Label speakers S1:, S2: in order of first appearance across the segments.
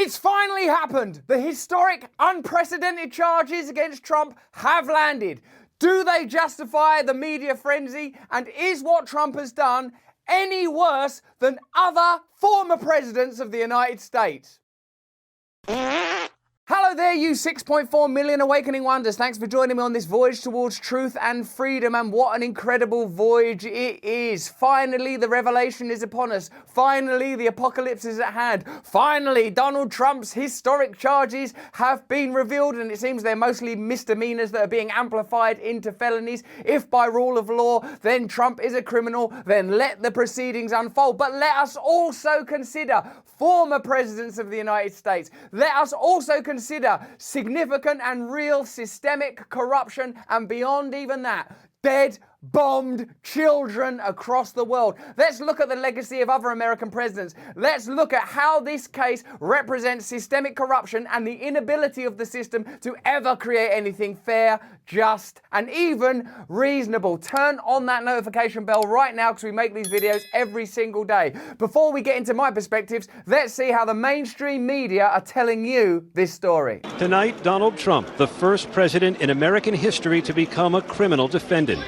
S1: It's finally happened! The historic, unprecedented charges against Trump have landed. Do they justify the media frenzy? And is what Trump has done any worse than other former presidents of the United States? Hello there, you 6.4 million awakening wonders. Thanks for joining me on this voyage towards truth and freedom, and what an incredible voyage it is. Finally, the revelation is upon us. Finally, the apocalypse is at hand. Finally, Donald Trump's historic charges have been revealed, and it seems they're mostly misdemeanors that are being amplified into felonies. If by rule of law, then Trump is a criminal, then let the proceedings unfold. But let us also consider former presidents of the United States. Let us also consider significant and real systemic corruption, and beyond even that, dead, bombed children across the world. Let's look at the legacy of other American presidents. Let's look at how this case represents systemic corruption and the inability of the system to ever create anything fair, just, and even reasonable. Turn on that notification bell right now, because we make these videos every single day. Before we get into my perspectives, let's see how the mainstream media are telling you this story.
S2: Tonight, Donald Trump, the first president in American history to become a criminal defendant.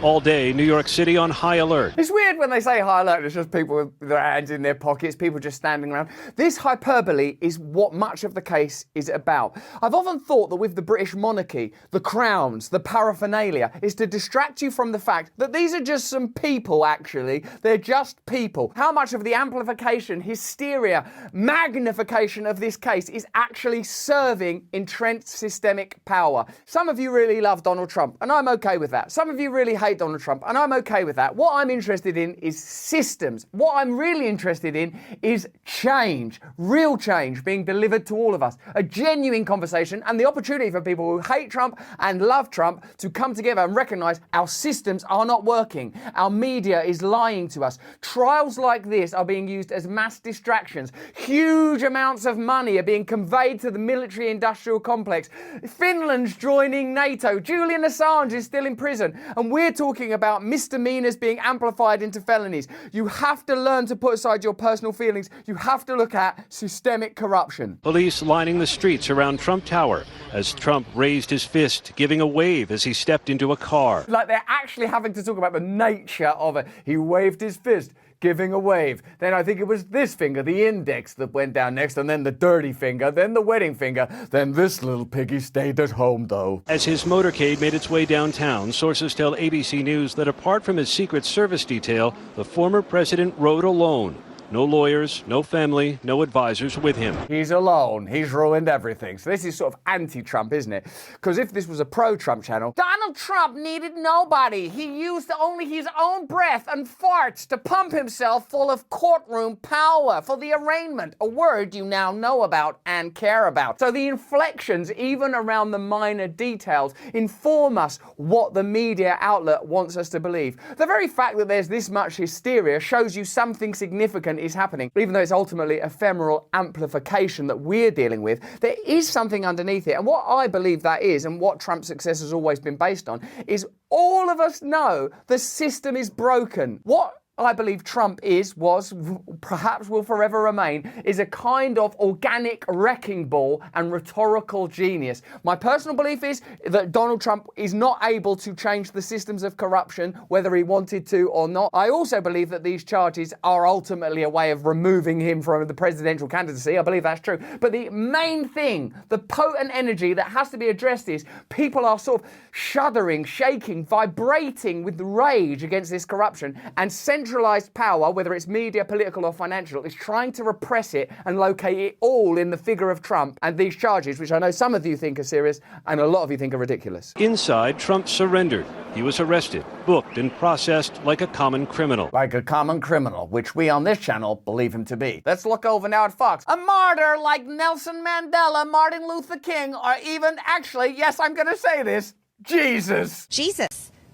S2: All day, New York City on high alert.
S1: It's weird when they say high alert, it's just people with their hands in their pockets, people just standing around. This hyperbole is what much of the case is about. I've often thought that with the British monarchy, the crowns, the paraphernalia, is to distract you from the fact that these are just some people, actually. They're just people. How much of the amplification, hysteria, magnification of this case is actually serving entrenched systemic power? Some of you really love Donald Trump, and I'm okay with that. Some of you really hate Donald Trump, and I'm okay with that. What I'm interested in is systems. What I'm really interested in is change, real change being delivered to all of us. A genuine conversation and the opportunity for people who hate Trump and love Trump to come together and recognize our systems are not working. Our media is lying to us. Trials like this are being used as mass distractions. Huge amounts of money are being conveyed to the military-industrial complex. Finland's joining NATO. Julian Assange is still in prison, and we're talking about misdemeanors being amplified into felonies. You have to learn to put aside your personal feelings. You have to look at systemic corruption.
S2: Police lining the streets around Trump Tower as Trump raised his fist, giving a wave as he stepped into a car.
S1: Like they're actually having to talk about the nature of it. He waved his fist, giving a wave. Then I think it was this finger, the index, that went down next, and then the dirty finger, then the wedding finger, then this little piggy stayed at home, though.
S2: As his motorcade made its way downtown, sources tell ABC News that apart from his Secret Service detail, the former president rode alone. No lawyers, no family, no advisors with him.
S1: He's alone. He's ruined everything. So this is sort of anti-Trump, isn't it? Because if this was a pro-Trump channel, Donald Trump needed nobody. He used only his own breath and farts to pump himself full of courtroom power for the arraignment, a word you now know about and care about. So the inflections, even around the minor details, inform us what the media outlet wants us to believe. The very fact that there's this much hysteria shows you something significant is happening. Even though it's ultimately ephemeral amplification that we're dealing with, there is something underneath it. And what I believe that is, and what Trump's success has always been based on, is all of us know the system is broken. What I believe Trump was, perhaps will forever remain, is a kind of organic wrecking ball and rhetorical genius. My personal belief is that Donald Trump is not able to change the systems of corruption, whether he wanted to or not. I also believe that these charges are ultimately a way of removing him from the presidential candidacy. I believe that's true. But the main thing, the potent energy that has to be addressed is people are sort of shuddering, shaking, vibrating with rage against this corruption, and centralized power, whether it's media, political or financial, is trying to repress it and locate it all in the figure of Trump and these charges, which I know some of you think are serious and a lot of you think are ridiculous.
S2: Inside, Trump surrendered. He was arrested, booked and processed like a common criminal.
S1: Like a common criminal, which we on this channel believe him to be. Let's look over now at Fox. A martyr like Nelson Mandela, Martin Luther King, or even, actually, yes, I'm going to say this, Jesus.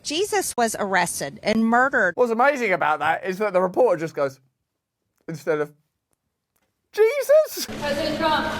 S3: Jesus was arrested and murdered.
S1: What's amazing about that is that the reporter just goes, instead of, Jesus?
S4: President Trump,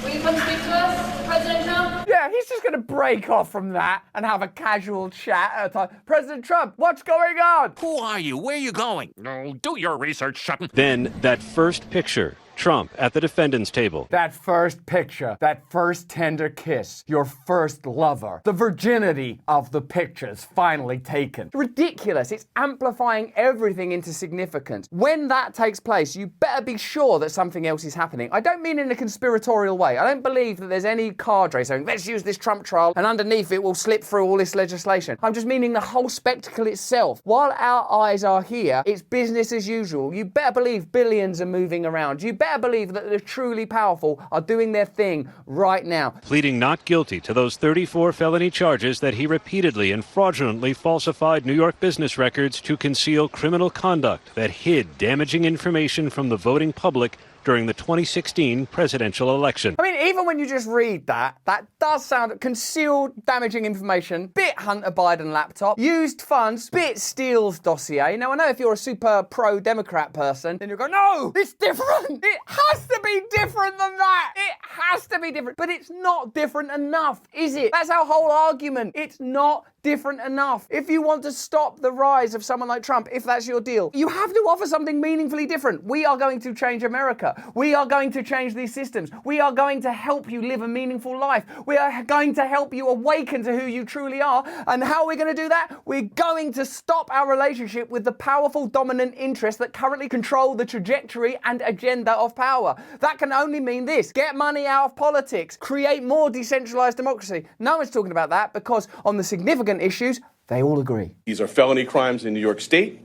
S4: will you come speak to us? President Trump?
S1: Yeah, he's just going to break off from that and have a casual chat at a time. President Trump, what's going on?
S5: Who are you? Where are you going? Oh, do your research, Sutton.
S2: Then that first picture, Trump at the defendant's table.
S1: That first picture, that first tender kiss, your first lover, the virginity of the pictures finally taken. Ridiculous. It's amplifying everything into significance. When that takes place, you better be sure that something else is happening. I don't mean in a conspiratorial way. I don't believe that there's any cadre saying, let's use this Trump trial and underneath it we'll slip through all this legislation. I'm just meaning the whole spectacle itself. While our eyes are here, it's business as usual. You better believe billions are moving around. You better believe that the truly powerful are doing their thing right now.
S2: Pleading not guilty to those 34 felony charges that he repeatedly and fraudulently falsified New York business records to conceal criminal conduct that hid damaging information from the voting public during the 2016 presidential election.
S1: I mean, even when you just read that does sound concealed damaging information, bit Hunter Biden laptop, used funds, bit Steele's dossier. Now, I know if you're a super pro-Democrat person, then you'll go, no, it's different. It has to be different than that. It has to be different. But it's not different enough, is it? That's our whole argument. It's not different enough. If you want to stop the rise of someone like Trump, if that's your deal, you have to offer something meaningfully different. We are going to change America. We are going to change these systems. We are going to help you live a meaningful life. We are going to help you awaken to who you truly are. And how are we going to do that? We're going to stop our relationship with the powerful dominant interests that currently control the trajectory and agenda of power. That can only mean this: get money out of politics, create more decentralized democracy. No one's talking about that because on the significant issues, they all agree.
S5: These are felony crimes in New York State,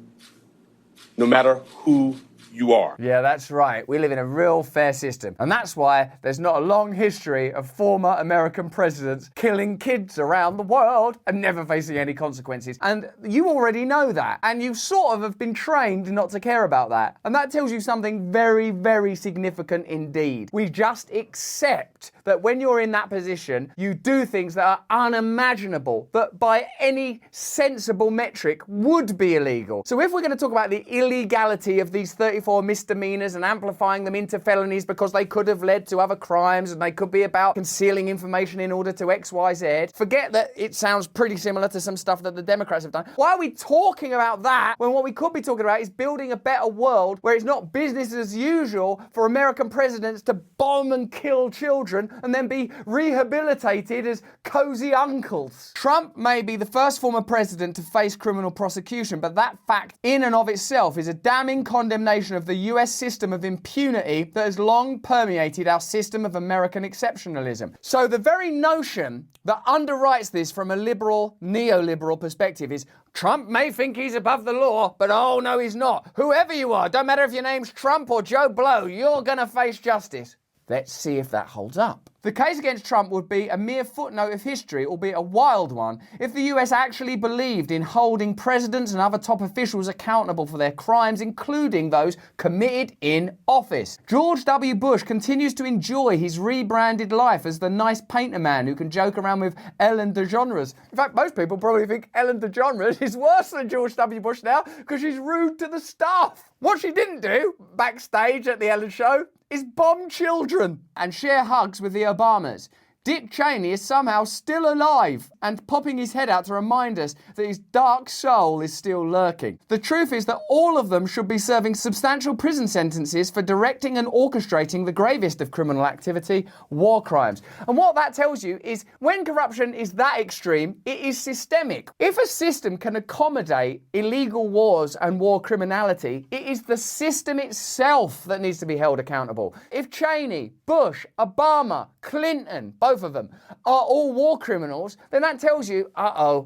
S5: no matter who you are.
S1: Yeah, that's right. We live in a real fair system. And that's why there's not a long history of former American presidents killing kids around the world and never facing any consequences. And you already know that. And you sort of have been trained not to care about that. And that tells you something very, very significant indeed. We just accept that when you're in that position, you do things that are unimaginable, that by any sensible metric would be illegal. So if we're going to talk about the illegality of these 34 misdemeanors and amplifying them into felonies because they could have led to other crimes and they could be about concealing information in order to X, Y, Z, forget that it sounds pretty similar to some stuff that the Democrats have done. Why are we talking about that when what we could be talking about is building a better world where it's not business as usual for American presidents to bomb and kill children and then be rehabilitated as cozy uncles? Trump may be the first former president to face criminal prosecution, but that fact in and of itself is a damning condemnation of the US system of impunity that has long permeated our system of American exceptionalism. So the very notion that underwrites this from a liberal, neoliberal perspective is Trump may think he's above the law, but oh no, he's not. Whoever you are, don't matter if your name's Trump or Joe Blow, you're gonna face justice. Let's see if that holds up. The case against Trump would be a mere footnote of history, albeit a wild one, if the US actually believed in holding presidents and other top officials accountable for their crimes, including those committed in office. George W. Bush continues to enjoy his rebranded life as the nice painter man who can joke around with Ellen DeGeneres. In fact, most people probably think Ellen DeGeneres is worse than George W. Bush now because she's rude to the staff. What she didn't do backstage at the Ellen Show is bomb children and share hugs with the Obamas. Dick Cheney is somehow still alive and popping his head out to remind us that his dark soul is still lurking. The truth is that all of them should be serving substantial prison sentences for directing and orchestrating the gravest of criminal activity, war crimes. And what that tells you is when corruption is that extreme, it is systemic. If a system can accommodate illegal wars and war criminality, it is the system itself that needs to be held accountable. If Cheney, Bush, Obama, Clinton, both of them, are all war criminals, then that tells you,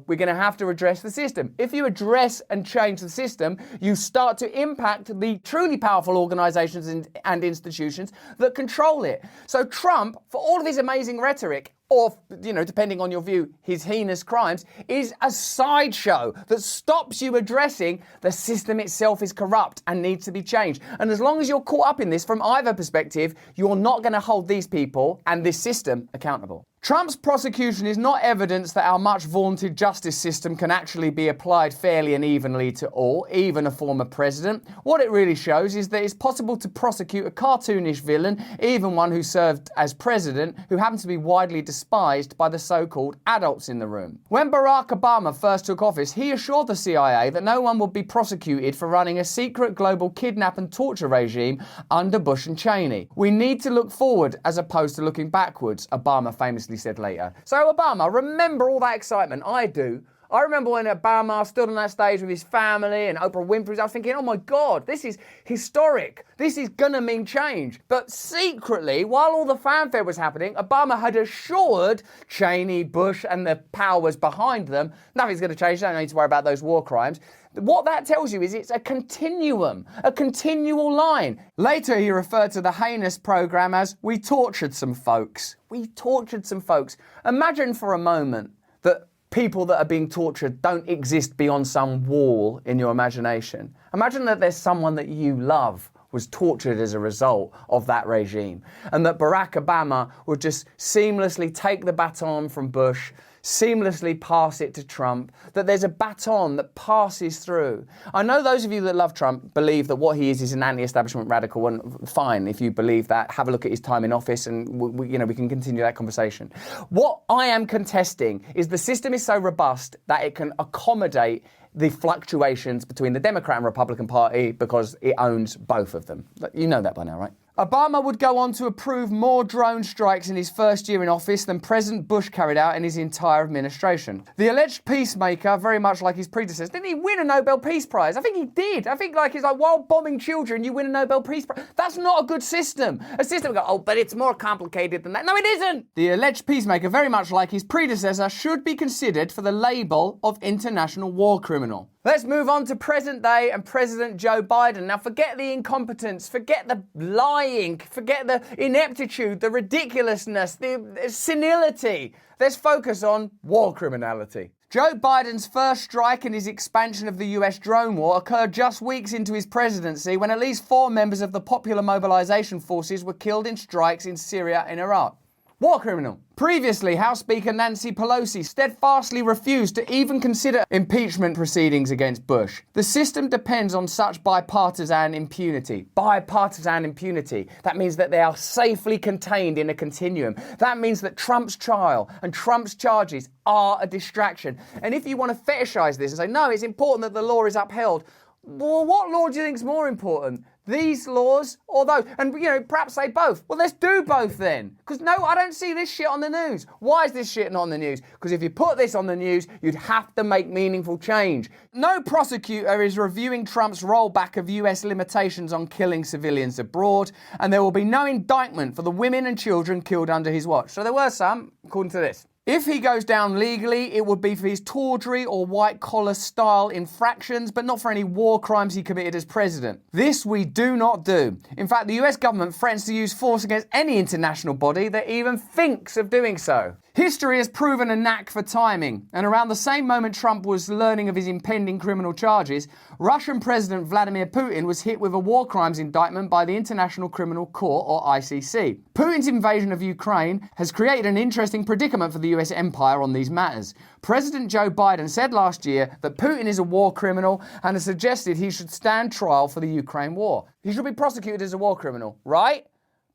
S1: we're going to have to address the system. If you address and change the system, you start to impact the truly powerful organizations and institutions that control it. So Trump, for all of his amazing rhetoric, or, depending on your view, his heinous crimes, is a sideshow that stops you addressing the system itself is corrupt and needs to be changed. And as long as you're caught up in this from either perspective, you're not going to hold these people and this system accountable. Trump's prosecution is not evidence that our much vaunted justice system can actually be applied fairly and evenly to all, even a former president. What it really shows is that it's possible to prosecute a cartoonish villain, even one who served as president, who happens to be widely despised by the so-called adults in the room. When Barack Obama first took office, he assured the CIA that no one would be prosecuted for running a secret global kidnap and torture regime under Bush and Cheney. We need to look forward as opposed to looking backwards, Obama famously said later. So Obama, remember all that excitement? I do. I remember when Obama stood on that stage with his family and Oprah Winfrey. I was thinking, oh my God, this is historic. This is gonna mean change. But secretly, while all the fanfare was happening, Obama had assured Cheney, Bush, and the powers behind them, nothing's gonna change. Don't need to worry about those war crimes. What that tells you is it's a continuum, a continual line. Later, he referred to the heinous program as, we tortured some folks. We tortured some folks. Imagine for a moment that people that are being tortured don't exist beyond some wall in your imagination. Imagine that there's someone that you love was tortured as a result of that regime, and that Barack Obama would just seamlessly take the baton from Bush, seamlessly pass it to Trump, that there's a baton that passes through. I know those of you that love Trump believe that what he is an anti-establishment radical, and fine, if you believe that, have a look at his time in office and we can continue that conversation. What I am contesting is the system is so robust that it can accommodate the fluctuations between the Democrat and Republican Party because it owns both of them. You know that by now, right? Obama would go on to approve more drone strikes in his first year in office than President Bush carried out in his entire administration. The alleged peacemaker, very much like his predecessor, didn't he win a Nobel Peace Prize? I think he did. I think it's like while bombing children, you win a Nobel Peace Prize. That's not a good system. A system go, oh, but it's more complicated than that. No, it isn't. The alleged peacemaker, very much like his predecessor, should be considered for the label of international war criminal. Let's move on to present day and President Joe Biden. Now forget the incompetence, forget the lying, forget the ineptitude, the ridiculousness, the senility. Let's focus on war criminality. Joe Biden's first strike in his expansion of the US drone war occurred just weeks into his presidency when at least 4 members of the Popular Mobilization Forces were killed in strikes in Syria and Iraq. War criminal. Previously, House Speaker Nancy Pelosi steadfastly refused to even consider impeachment proceedings against Bush. The system depends on such bipartisan impunity. Bipartisan impunity. That means that they are safely contained in a continuum. That means that Trump's trial and Trump's charges are a distraction. And if you want to fetishize this and say, no, it's important that the law is upheld, well, what law do you think is more important? These laws or those? And, perhaps say both. Well, let's do both then. Because no, I don't see this shit on the news. Why is this shit not on the news? Because if you put this on the news, you'd have to make meaningful change. No prosecutor is reviewing Trump's rollback of US limitations on killing civilians abroad, and there will be no indictment for the women and children killed under his watch. So there were some, according to this. If he goes down legally, it would be for his tawdry or white-collar style infractions, but not for any war crimes he committed as president. This we do not do. In fact, the US government threatens to use force against any international body that even thinks of doing so. History has proven a knack for timing, and around the same moment Trump was learning of his impending criminal charges, Russian President Vladimir Putin was hit with a war crimes indictment by the International Criminal Court, or ICC. Putin's invasion of Ukraine has created an interesting predicament for the US empire on these matters. President Joe Biden said last year that Putin is a war criminal and has suggested he should stand trial for the Ukraine war. He should be prosecuted as a war criminal, right?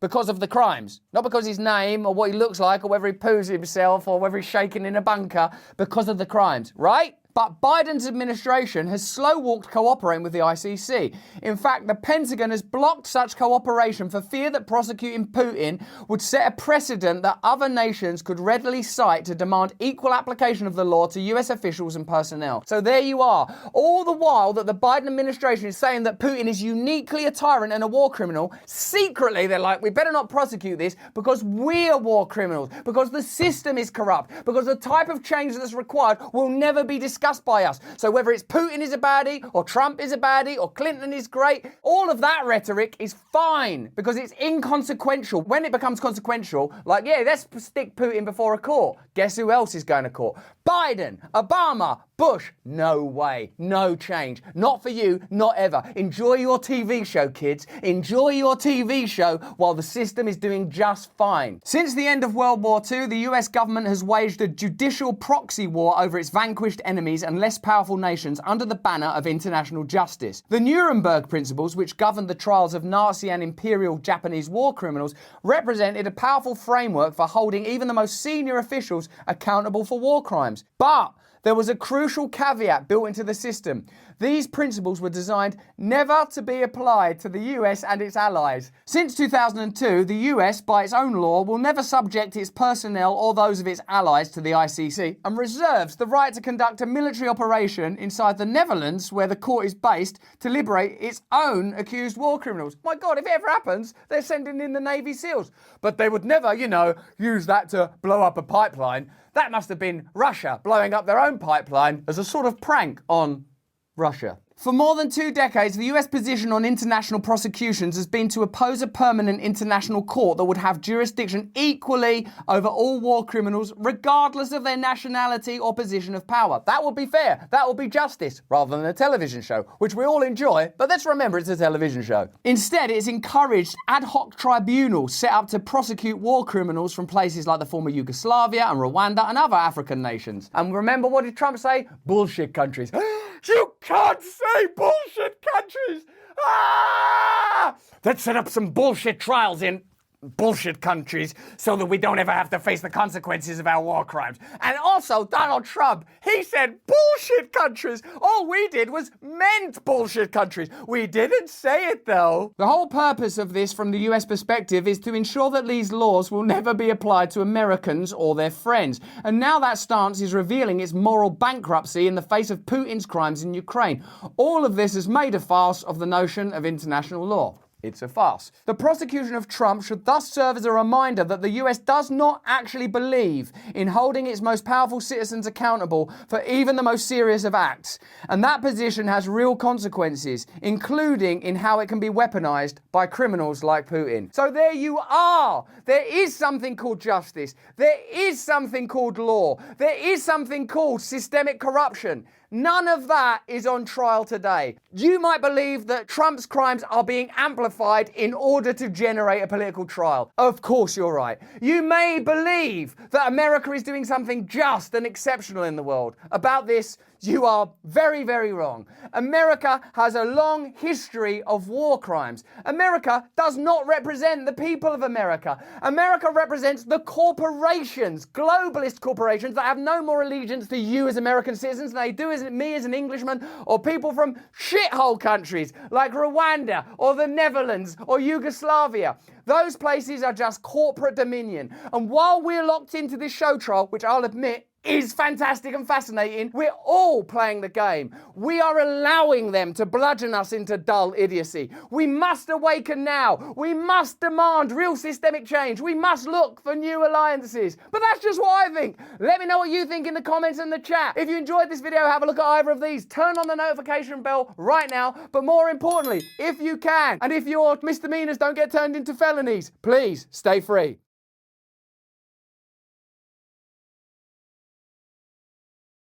S1: Because of the crimes. Not because his name or what he looks like or whether he poos himself or whether he's shaking in a bunker. Because of the crimes, right? But Biden's administration has slow-walked cooperating with the ICC. In fact, the Pentagon has blocked such cooperation for fear that prosecuting Putin would set a precedent that other nations could readily cite to demand equal application of the law to US officials and personnel. So there you are. All the while that the Biden administration is saying that Putin is uniquely a tyrant and a war criminal, secretly they're like, we better not prosecute this because we're war criminals, because the system is corrupt, because the type of change that's required will never be discussed discussed by us. So whether it's Putin is a baddie, or Trump is a baddie, or Clinton is great, all of that rhetoric is fine because it's inconsequential. When it becomes consequential, like, yeah, let's stick Putin before a court. Guess who else is going to court? Biden, Obama, Bush. No way. No change. Not for you, not ever. Enjoy your TV show, kids. Enjoy your TV show while the system is doing just fine. Since the end of World War II, the US government has waged a judicial proxy war over its vanquished enemies and less powerful nations under the banner of international justice. The Nuremberg principles, which governed the trials of Nazi and Imperial Japanese war criminals, represented a powerful framework for holding even the most senior officials accountable for war crimes. But there was a crucial caveat built into the system. These principles were designed never to be applied to the US and its allies. Since 2002, the US, by its own law, will never subject its personnel or those of its allies to the ICC and reserves the right to conduct a military operation inside the Netherlands, where the court is based, to liberate its own accused war criminals. My God, if it ever happens, they're sending in the Navy SEALs. But they would never, use that to blow up a pipeline. That must have been Russia blowing up their own pipeline as a sort of prank on Russia. For more than 2 decades, the US position on international prosecutions has been to oppose a permanent international court that would have jurisdiction equally over all war criminals, regardless of their nationality or position of power. That would be fair. That would be justice, rather than a television show, which we all enjoy, but let's remember it's a television show. Instead, it's encouraged ad hoc tribunals set up to prosecute war criminals from places like the former Yugoslavia and Rwanda and other African nations. And remember, what did Trump say? Bullshit countries. You can't say bullshit countries! Ah! Let's set up some bullshit trials in bullshit countries so that we don't ever have to face the consequences of our war crimes. And also, Donald Trump, he said bullshit countries. All we did was meant bullshit countries. We didn't say it, though. The whole purpose of this from the US perspective is to ensure that these laws will never be applied to Americans or their friends. And now that stance is revealing its moral bankruptcy in the face of Putin's crimes in Ukraine. All of this has made a farce of the notion of international law. It's a farce. The prosecution of Trump should thus serve as a reminder that the US does not actually believe in holding its most powerful citizens accountable for even the most serious of acts. And that position has real consequences, including in how it can be weaponized by criminals like Putin. So there you are. There is something called justice. There is something called law. There is something called systemic corruption. None of that is on trial today. You might believe that Trump's crimes are being amplified in order to generate a political trial. Of course you're right. You may believe that America is doing something just and exceptional in the world. About this, you are very, very wrong. America has a long history of war crimes. America does not represent the people of America. America represents the corporations, globalist corporations that have no more allegiance to you as American citizens than they do as me as an Englishman, or people from shithole countries like Rwanda or the Netherlands or Yugoslavia. Those places are just corporate dominion. And while we're locked into this show trial, which I'll admit is fantastic and fascinating, we're all playing the game. We are allowing them to bludgeon us into dull idiocy. We must awaken now. We must demand real systemic change. We must look for new alliances. But that's just what I think. Let me know what you think in the comments and the chat. If you enjoyed this video, have a look at either of these. Turn on the notification bell right now. But more importantly, if you can, and if your misdemeanors don't get turned into felonies, please stay free.